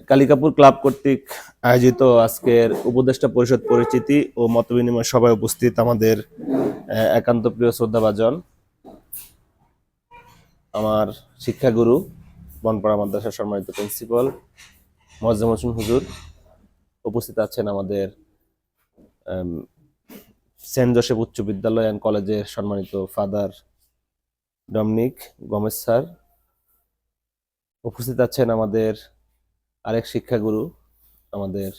Kalikapur club কর্তৃক আয়োজিত আজকের উপদেষ্টা পরিষদ পরিচিতি ও মতবিনিময় সভায় উপস্থিত আমাদের একান্ত প্রিয় শ্রদ্ধাভাজন আমার শিক্ষাগুরু বনপাড়া মাদ্রাসার সম্মানিত প্রিন্সিপাল মোয়াজ্জেম হোসেন হুজুর, উপস্থিত আছেন আমাদের সেন্ট জোসেফ উচ্চ বিদ্যালয় অ্যান্ড কলেজের সম্মানিত ফাদার ডমিনিক গমেজ স্যার, উপস্থিত আছেন আমাদের আরেক শিক্ষাগুরু, আমাদের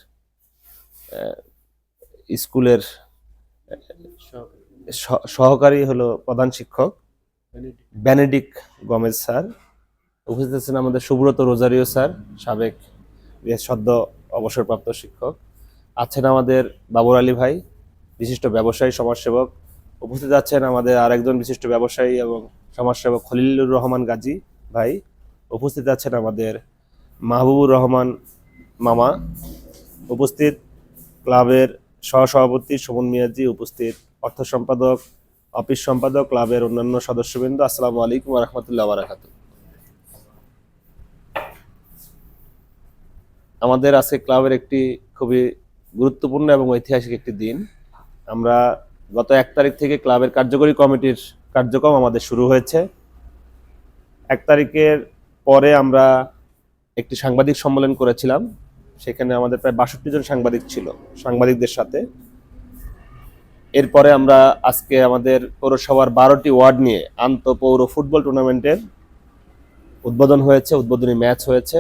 স্কুলের সহকারী হলো প্রধান শিক্ষক বেনেডিক গমেজ স্যার, উপস্থিত আছেন আমাদের সুব্রত রোজারিও স্যার, সাবেক সদ্য অবসরপ্রাপ্ত শিক্ষক, আছেন আমাদের বাবর আলী ভাই, বিশিষ্ট ব্যবসায়ী সমাজসেবক, উপস্থিত আছেন আমাদের আরেকজন বিশিষ্ট ব্যবসায়ী এবং সমাজসেবক খলিলুর রহমান গাজী ভাই, উপস্থিত আছেন আমাদের মাহবুবুর রহমান মামা, উপস্থিত ক্লাবের সহসভাপতি সুমন মিয়াজি, উপস্থিত অর্থ সম্পাদক, অফিস সম্পাদক, ক্লাবের অন্যান্য সদস্যবৃন্দ, আসসালামু আলাইকুম ওয়া রাহমাতুল্লাহি ওয়া বারাকাতুহু। আমাদের আজকে ক্লাবের একটি খুবই গুরুত্বপূর্ণ এবং ঐতিহাসিক একটি দিন। আমরা গত 1 তারিখ থেকে ক্লাবের কার্যকরী কমিটির কার্যক্রম আমাদের শুরু হয়েছে। 1 তারিখের পরে আমরা একটি সাংবাদিক সম্মেলন করেছিলাম, সেখানে আমাদের প্রায় 62 জন সাংবাদিক ছিল সাংবাদিকদের সাথে। এরপরে আমরা আজকে আমাদের পৌরসভার 12টি ওয়ার্ড নিয়ে আন্তঃপৌর ফুটবল টুর্নামেন্টের উদ্বোধন হয়েছে, উদ্বোধনী ম্যাচ হয়েছে।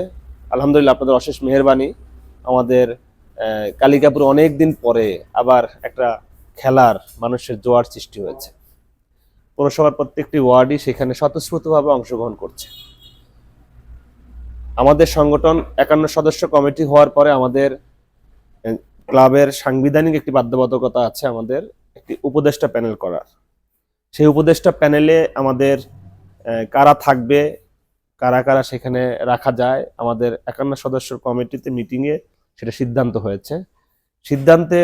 আলহামদুলিল্লাহ, আপনাদের অশেষ মেহেরবানি, আমাদের কালিকাপুর অনেক দিন পরে আবার একটা খেলার মানুষের জোয়ার সৃষ্টি হয়েছে। পৌরসভার প্রত্যেকটি ওয়ার্ডই সেখানে স্বতঃস্ফূর্তভাবে অংশগ্রহণ করছে। আমাদের সংগঠন 51 সদস্য কমিটি হওয়ার পরে আমাদের ক্লাবের সাংবিধানিক একটি বাধ্যবাধকতা আছে আমাদের একটি উপদেষ্টা প্যানেল করার। সেই উপদেষ্টা প্যানেলে আমাদের কারা থাকবে, কারা কারা সেখানে রাখা যায়, আমাদের 51 সদস্যের কমিটিতে মিটিংয়ে সেটা সিদ্ধান্ত হয়েছে। সিদ্ধান্তে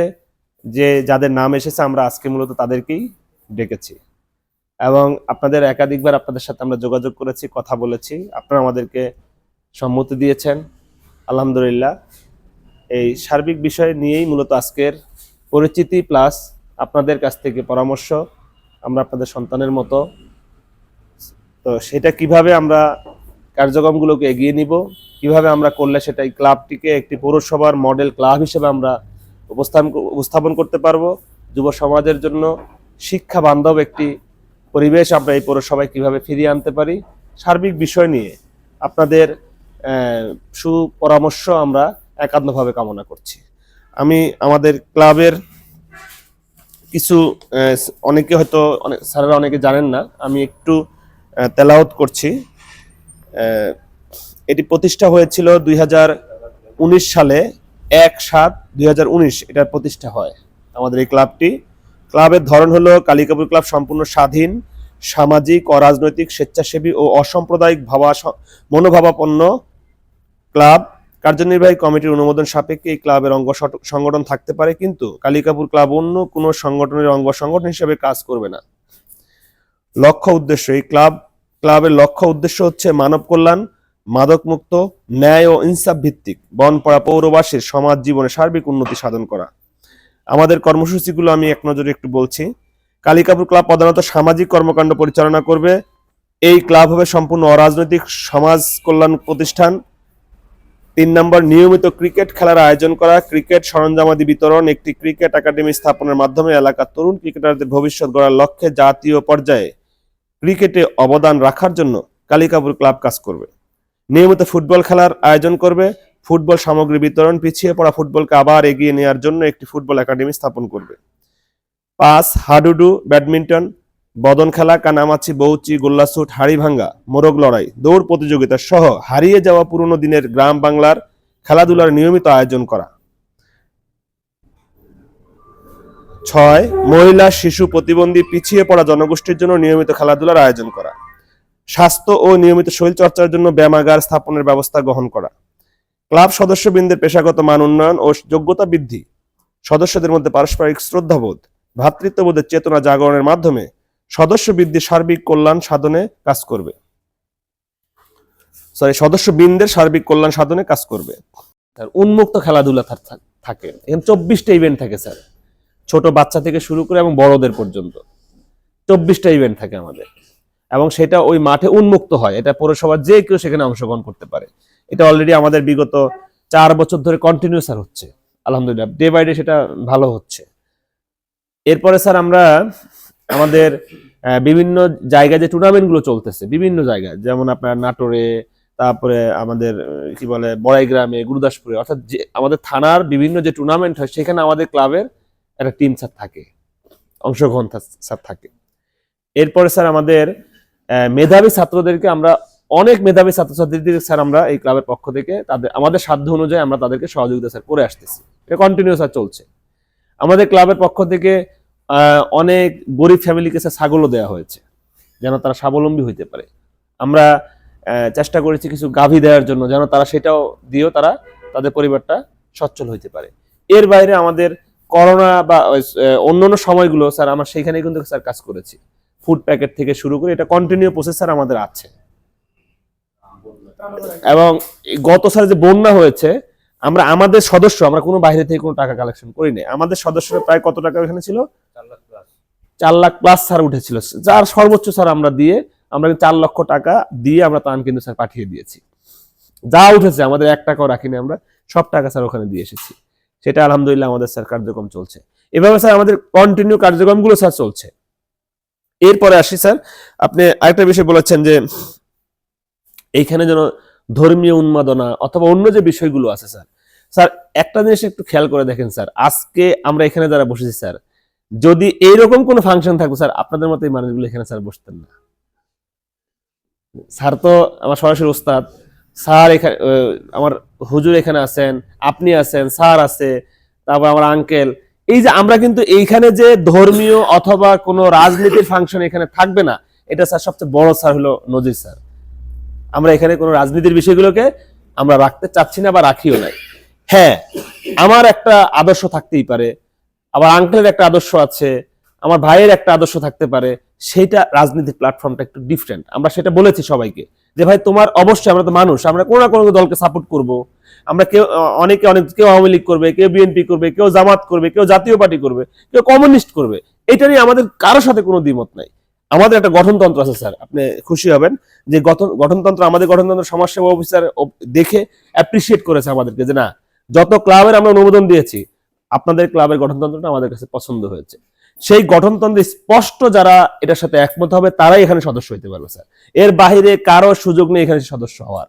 যে যাদের নাম এসেছে আমরা আজকে মূলত তাদেরকেই ডেকেছি এবং আপনাদের একাধিকবার আপনাদের সাথে আমরা যোগাযোগ করেছি, কথা বলেছি, আপনারা আমাদেরকে সম্মতি দিয়েছেন। আলহামদুলিল্লাহ, এই সার্বিক বিষয় নিয়েই মূলত আজকের পরিচিতি প্লাস আপনাদের কাছ থেকে পরামর্শ, আমরা আপনাদের সন্তানের মতো, তো সেটা কিভাবে আমরা কার্যক্রমগুলোকে এগিয়ে নিব, কিভাবে আমরা করলে সেটা এই ক্লাবটিকে একটি পৌরসভার মডেল ক্লাব হিসেবে আমরা উপস্থাপন করতে পারবো, যুব সমাজের জন্য শিক্ষা বান্ধব একটি পরিবেশ আমরা এই পৌরসভায় কিভাবে ফিরিয়ে আনতে পারি, সার্বিক বিষয় নিয়ে আপনাদের সুপরামর্শ আমরা একান্তভাবে কামনা করছি। আমি আমাদের ক্লাবের কিছু অনেকে হয়তো স্যারেরা অনেকে জানেন না, আমি একটু তেলাওয়াত করছি। এটি প্রতিষ্ঠা হয়েছিল 2019 সালে, 1/7/2019 এটার প্রতিষ্ঠা হয় আমাদের এই ক্লাবটি। ক্লাবের ধরন হলো কালিকাপুর ক্লাব সম্পূর্ণ স্বাধীন, সামাজিক, অরাজনৈতিক, স্বেচ্ছাসেবী ও অসাম্প্রদায়িক মনোভাবাপন্ন ক্লাব। কার্যনির্বাহী কমিটির অনুমোদন সাপেক্ষে এই ক্লাবের অঙ্গ সংগঠন থাকতে পারে, কিন্তু কালিকাপুর ক্লাব অন্য কোনো সংগঠনের অঙ্গ সংগঠন হিসেবে কাজ করবে না। লক্ষ্য উদ্দেশ্য, এই ক্লাবের লক্ষ্য উদ্দেশ্য হচ্ছে মানব কল্যাণ, মাদক মুক্ত, ন্যায় ও ইনসাফ ভিত্তিক বনপাড়া পৌরবাসীর সমাজ জীবনে সার্বিক উন্নতি সাধন করা। আমাদের কর্মসূচিগুলো আমি এক নজরে একটু বলছি। কালিকাপুর ক্লাব প্রধানত সামাজিক কর্মকাণ্ড পরিচালনা করবে। এই ক্লাব হবে সম্পূর্ণ অরাজনৈতিক সমাজ কল্যাণ প্রতিষ্ঠান। 3 নম্বর, নিয়মিত ক্রিকেট খেলার আয়োজন করা, ক্রিকেট সরঞ্জামাদি বিতরণ, একটি ক্রিকেট একাডেমি স্থাপনের মাধ্যমে এলাকার তরুণ ক্রিকেটারদের ভবিষ্যৎ গড়ার লক্ষ্যে জাতীয় পর্যায়ে ক্রিকেটে অবদান রাখার জন্য কালিকাপুর ক্লাব কাজ করবে। নিয়মিত ফুটবল খেলার আয়োজন করবে, ফুটবল সামগ্রী বিতরণ, পিছিয়ে পড়া ফুটবলকে আবার এগিয়ে নেওয়ার জন্য একটি ফুটবল একাডেমি স্থাপন করবে। 5, হাডুডু, ব্যাডমিন্টন, বদন খেলা, কানামাছি, বৌচি, গোল্লাছুট, হাড়ি ভাঙ্গা, মোরগ লড়াই, দৌড় প্রতিযোগিতা সহ হারিয়ে যাওয়া পুরনো দিনের গ্রাম বাংলার খেলাধুলার নিয়মিত আয়োজন করা। 6, মহিলা, শিশু, প্রতিবন্ধী, পিছিয়ে পড়া জনগোষ্ঠীর জন্য নিয়মিত খেলাধুলার আয়োজন করা। স্বাস্থ্য ও নিয়মিত শরীরচর্চার জন্য ব্যায়ামাগার স্থাপনের ব্যবস্থা গ্রহণ করা। ক্লাব সদস্যবৃন্দের পেশাগত মান উন্নয়ন ও যোগ্যতা বৃদ্ধি, সদস্যদের মধ্যে পারস্পরিক শ্রদ্ধাবোধ, ভ্রাতৃত্ববোধের চেতনা জাগরণের মাধ্যমে সদস্য বৃদ্ধি, সার্বিক কল্যাণ সাধনে কাজ করবে। সদস্যবৃন্দের সার্বিক কল্যাণ সাধনে কাজ করবে। উন্মুক্ত খেলাধুলা থাকে, এখানে 24টা ইভেন্ট থাকে স্যার, ছোট বাচ্চা থেকে শুরু করে এবং বড়দের পর্যন্ত 24টা ইভেন্ট থাকে আমাদের, এবং সেটা ওই মাঠে উন্মুক্ত হয়। এটা পৌরসভার যে কেউ সেখানে অংশগ্রহণ করতে পারে। এটা অলরেডি আমাদের বিগত 4 বছর ধরে কন্টিনিউ স্যার হচ্ছে, আলহামদুলিল্লাহ ডে বাই ডে সেটা ভালো হচ্ছে। এরপরে স্যার আমরা আমাদের বিভিন্ন জায়গায় যে টুর্নামেন্ট গুলো চলতেছে বিভিন্ন জায়গায়, যেমন আপনার নাটোরে, তারপরে আমাদের কি বলে বড়াইগ্রামে, গুরুদাসপুরে, অর্থাৎ যে আমাদের থানার বিভিন্ন যে টুর্নামেন্ট হয় সেখানে আমাদের ক্লাবের একটা টিম স্যার থাকে, অংশগ্রহণ স্যার থাকে। এরপরে স্যার আমাদের মেধাবী ছাত্রদেরকে আমরা অনেক মেধাবী ছাত্রছাত্রীদের স্যার আমরা এই ক্লাবের পক্ষ থেকে তাদের আমাদের সাধ্য অনুযায়ী আমরা তাদেরকে সহযোগিতা স্যার করে আসতেছি, এটা কন্টিনিউ স্যার চলছে। আমাদের ক্লাবের পক্ষ থেকে অনেক গরিব ফ্যামিলিকে স্যার ছাগলও দেওয়া হয়েছে যেন তারা স্বাবলম্বী হইতে পারে। আমরা চেষ্টা করেছি কিছু গাভী দেওয়ার জন্য যেন তারা সেটাও দিয়েও তারা তাদের পরিবারটা সচ্ছল হইতে পারে। এর বাইরে আমাদের করোনা বা অন্যান্য সময়গুলো স্যার আমরা সেইখানে কিন্তু স্যার কাজ করেছি, ফুড প্যাকেট থেকে শুরু করে এটা কন্টিনিউ প্রসেস স্যার আমাদের আছে। এবং গত স্যার যে বন্যা হয়েছে, আমরা আমাদের সদস্য, আমরা কোনো বাইরে থেকে কোনো টাকা কালেকশন করি নাই, আমাদের সদস্যরা প্রায় কত টাকা এখানে ছিল, 4 লাখ প্লাস স্যার উঠেছিল, যার সর্বোচ্চ স্যার আমরা দিয়ে আমরা 4 লক্ষ টাকা দিয়ে আমরা ত্রাণ কিন্তু স্যার পাঠিয়ে দিয়েছি। যা উঠেছে আমাদের 1 টাকাও রাখিনি, আমরা সব টাকা স্যার ওখানে দিয়ে এসেছি। সেটা আলহামদুলিল্লাহ আমাদের স্যার কার্যক্রম চলছে। এভাবে স্যার আমাদের কন্টিনিউ কার্যক্রমগুলো স্যার চলছে। এরপরে আসি স্যার, আপনি আরেকটা বিষয় বলেছেন যে এইখানে যেন ধর্মীয় উন্মাদনা অথবা অন্য যে বিষয়গুলো আছে স্যার, স্যার একটা জিনিস একটু খেয়াল করে দেখেন স্যার, আজকে আমরা এখানে যারা বসেছি স্যার, যদি এইরকম কোনো ফাংশন থাকতো স্যার আপনাদের মতো এই মানুষগুলো এখানে স্যার বসতেন না। স্যার তো আমার সরাসরি ওস্তাদ, স্যার এখানে আমার হুজুর এখানে আছেন, আপনি আছেন, স্যার আছে, তারপর আমার আঙ্কেল, এই যে আমরা কিন্তু এইখানে যে ধর্মীয় অথবা কোনো রাজনীতির ফাংশন এখানে থাকবে না, এটা স্যার সবচেয়ে বড় স্যার হলো নজির স্যার। আমরা এখানে কোনো রাজনীতির বিষয়গুলোকে আমরা রাখতে চাচ্ছি না বা রাখিও নাই। হ্যাঁ, আমার একটা আদর্শ থাকতেই পারে, আবার আঙ্কেলের একটা আদর্শ আছে, আমার ভাইয়ের একটা আদর্শ থাকতে পারে, সেটা রাজনীতির প্ল্যাটফর্মটা একটু ডিফারেন্ট। আমরা সেটা বলেছি সবাইকে যে ভাই তোমার অবশ্যই, আমরা তো মানুষ, আমরা কোনো না কোনো দলকে সাপোর্ট করব। আমরা কেউ কেউ আওয়ামী লীগ করবে, কেউ বিএনপি করবে, কেউ জামাত করবে, কেউ জাতীয় পার্টি করবে, কেউ কমিউনিস্ট করবে, এটা নিয়ে আমাদের কারোর সাথে কোনো দ্বিমত নাই। আমাদের একটা গঠনতন্ত্র আছে স্যার, আপনি খুশি হবেন যে গঠনতন্ত্র, আমাদের গঠনতন্ত্র সমাজসেবা অফিসার দেখে অ্যাপ্রিসিয়েট করেছে আমাদেরকে যে না, যত ক্লাবের আমরা অনুমোদন দিয়েছি আপনাদের ক্লাবের গঠনতন্ত্রটা আমাদের কাছে পছন্দ হয়েছে। সেই গঠনতন্ত্রে স্পষ্ট যারা এটার সাথে একমত হবে তারাই এখানে সদস্য হইতে পারবে স্যার, এর বাইরে কারো সুযোগ নেই এখানে সদস্য হওয়ার।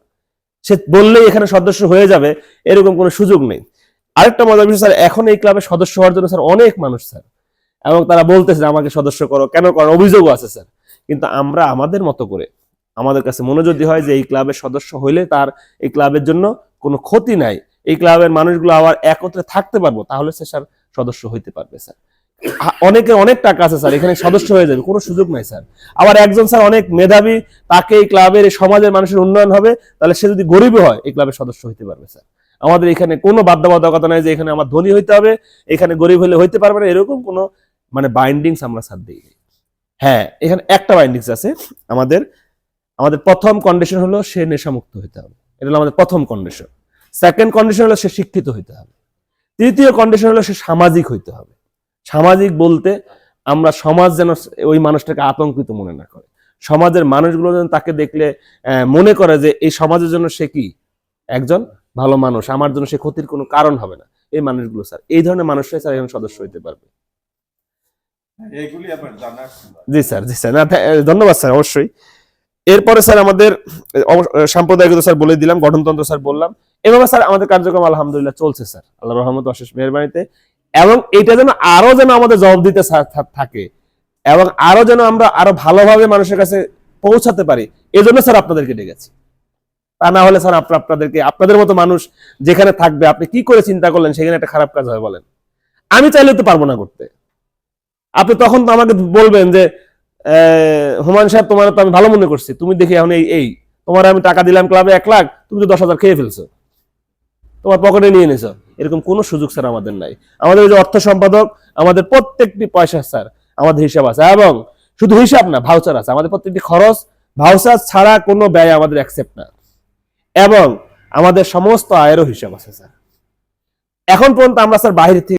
সে বললেই এখানে সদস্য হয়ে যাবে এরকম কোনো সুযোগ নেই। আরেকটা মজার বিষয় স্যার, এখন এই ক্লাবে সদস্য হওয়ার জন্য স্যার অনেক মানুষ স্যার, এবং তারা বলতেছে আমাকে সদস্য করো, কেন করো, অভিযোগও আছে স্যার। কিন্তু আমরা আমাদের মতো করে আমাদের কাছে মনে যদি হয় যে এই ক্লাবের সদস্য হইলে তার এই ক্লাবের জন্য কোনো ক্ষতি নাই, এই ক্লাবের মানুষগুলো আবার একত্রে থাকতে পারবো, তাহলে সে স্যার সদস্য হইতে পারবে স্যার। অনেকের অনেক টাকা আছে স্যার, এখানে সদস্য হয়ে যাবে, কোনো সুযোগ নাই স্যার। আবার একজন স্যার অনেক মেধাবী, তাকে এই ক্লাবের এই সমাজের মানুষের উন্নয়ন হবে, তাহলে সে যদি গরিব হয় এই ক্লাবের সদস্য হইতে পারবে স্যার। আমাদের এখানে কোনো বাধ্যবাধকতা নাই যে এখানে আমার ধনী হইতে হবে, এখানে গরিব হলে হইতে পারবে না, এরকম কোনো মানে বাইন্ডিংস আমরা স্যার দিই। হ্যাঁ, এখানে একটা বাইন্ডিংস আছে আমাদের। আমাদের প্রথম কন্ডিশন হলো সে নেশামুক্ত হইতে হবে, এটা হলো আমাদের প্রথম কন্ডিশন। সেকেন্ড কন্ডিশন হলো সে শিক্ষিত হইতে হবে। তৃতীয় কন্ডিশন হলো সে সামাজিক হইতে হবে। সামাজিক বলতে আমরা সমাজ যেন ওই মানুষটাকে আতঙ্কিত মনে না করে, সমাজের মানুষগুলো যেন তাকে দেখলে মনে করে যে এই সমাজের জন্য সে কি একজন ভালো মানুষ, আমার জন্য সে ক্ষতির কোনো কারণ হবে না। এই মানুষগুলো স্যার, এই ধরনের মানুষরাই স্যার এখানে সদস্য হইতে পারবে। জি স্যার, জি স্যার, ধন্যবাদ স্যার, অবশ্যই। এরপরে স্যার আমাদের সাম্প্রদায়িকতা স্যার বলে দিলাম, গঠনতন্ত্র স্যার বললাম। এভাবে স্যার আমাদের কার্যক্রম আলহামদুলিল্লাহ চলছে স্যার, আল্লাহ রহমত অশেষ মেহেরবানিতে। এবং এটা যেন আরো যেন আমাদের জবাব দিতে থাকে এবং আরো যেন আমরা আরো ভালোভাবে মানুষের কাছে পৌঁছাতে পারি, এজন্য স্যার আপনাদেরকে ডেকেছি। তা না হলে স্যার আপনাদেরকে, আপনাদের মতো মানুষ যেখানে থাকবে, আপনি কি করে চিন্তা করলেন সেখানে একটা খারাপ কাজ হয় বলেন? আমি চাইলে তো পারবো না করতে। আপনি তখন তো আমাকে বলবেন যে হুমায়ুন সাহেব তোমার তো আমি ভালো মনে করছি, তুমি দেখি এখন এই তোমার আমি টাকা দিলাম ক্লাবে 1 লাখ, তুমি তো 10,000 খেয়ে ফেলছো, তোমার পকেটে নিয়ে নিছো। এরকম কোনো সুযোগ স্যার আমাদের নাই। আমাদের যে অর্থ সম্পাদক, আমাদের প্রত্যেকটি পয়সা স্যার আমাদের হিসাব আছে, এবং শুধু হিসাব না, ভাউচার আছে। আমাদের প্রত্যেকটি খরচ ভাউচার ছাড়া কোনো ব্যয় আমাদের অ্যাকসেপ্ট না। এবং আমাদের সমস্ত আয়েরও হিসাব আছে স্যার। এখন পর্যন্ত আমরা স্যার বাইরে থেকে